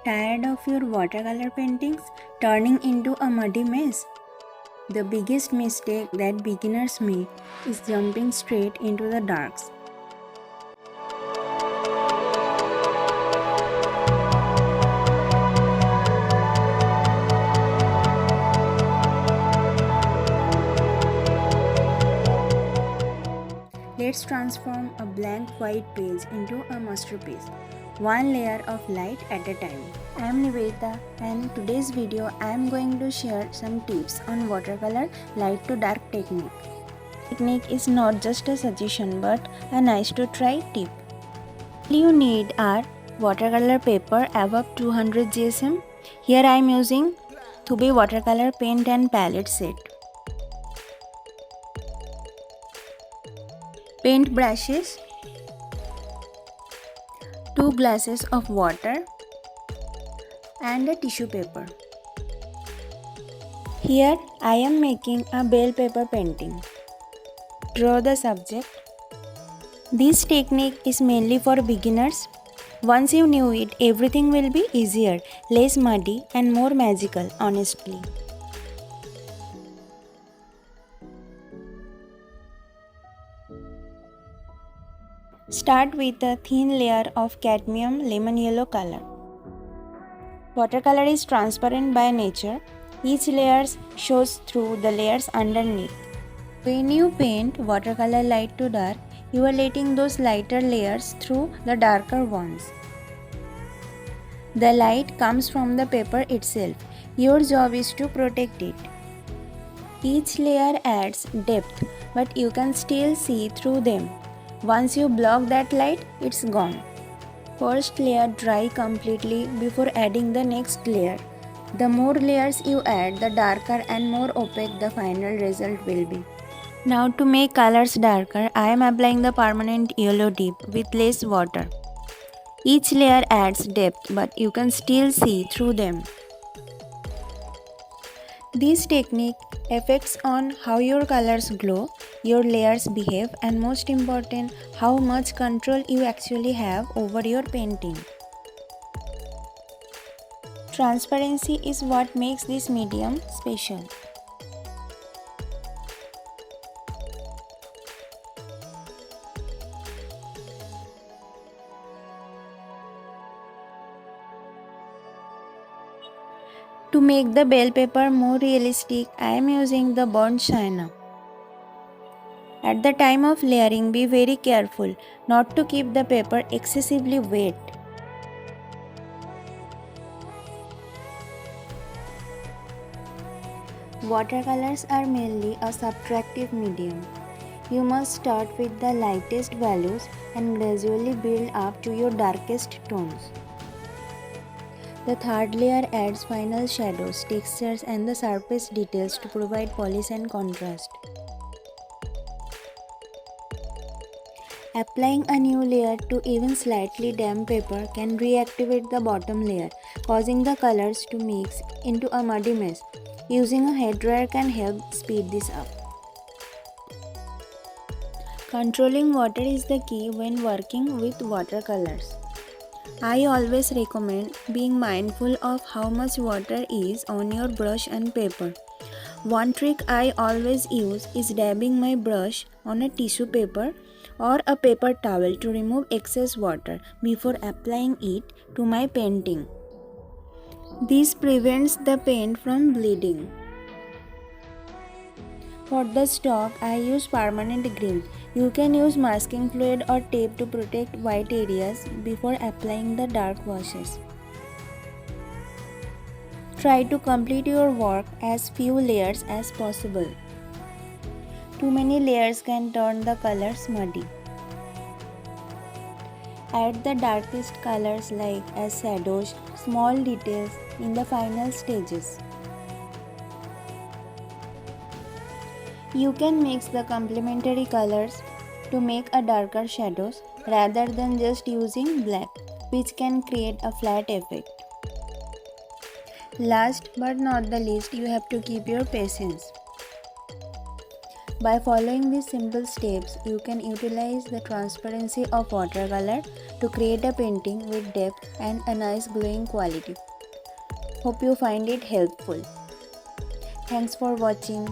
Tired of your watercolor paintings turning into a muddy mess? The biggest mistake that beginners make is jumping straight into the darks. Let's transform a blank white page into a masterpiece, one layer of light at a time. I am Nibedita, and in today's video I am going to share some tips on watercolor light to dark technique. Technique is not just a suggestion but a nice to try tip. All you need are watercolor paper above 200 GSM. Here I am using Thoovi watercolor paint and palette set. Paint brushes, 2 glasses of water and a tissue paper. Here I am making a bell pepper painting. Draw the subject. This technique is mainly for beginners. Once you knew it, everything will be easier, less muddy and more magical, honestly. Start with a thin layer of cadmium lemon yellow color. Watercolor is transparent by nature. Each layer shows through the layers underneath. When you paint watercolor light to dark, you are letting those lighter layers through the darker ones. The light comes from the paper itself. Your job is to protect it. Each layer adds depth, but you can still see through them. Once you block that light, it's gone. First layer dry completely before adding the next layer. The more layers you add, the darker and more opaque the final result will be. Now to make colors darker, I am applying the permanent yellow dip with less water. Each layer adds depth, but you can still see through them. This technique affects on how your colors glow, your layers behave, and most important, how much control you actually have over your painting. Transparency is what makes this medium special. To make the bell pepper more realistic, I am using the burnt sienna. At the time of layering, be very careful not to keep the paper excessively wet. Watercolors are mainly a subtractive medium. You must start with the lightest values and gradually build up to your darkest tones. The third layer adds final shadows, textures and the surface details to provide polish and contrast. Applying a new layer to even slightly damp paper can reactivate the bottom layer, causing the colors to mix into a muddy mess. Using a hairdryer can help speed this up. Controlling water is the key when working with watercolors. I always recommend being mindful of how much water is on your brush and paper. One trick I always use is dabbing my brush on a tissue paper or a paper towel to remove excess water before applying it to my painting. This prevents the paint from bleeding. For the stock, I use permanent green. You can use masking fluid or tape to protect white areas before applying the dark washes. Try to complete your work as few layers as possible. Too many layers can turn the colors muddy. Add the darkest colors like as shadows, small details in the final stages. You can mix the complementary colors to make a darker shadows rather than just using black, which can create a flat effect. Last but not the least, you have to keep your patience. By following these simple steps, you can utilize the transparency of watercolor to create a painting with depth and a nice glowing quality. Hope you find it helpful. Thanks for watching.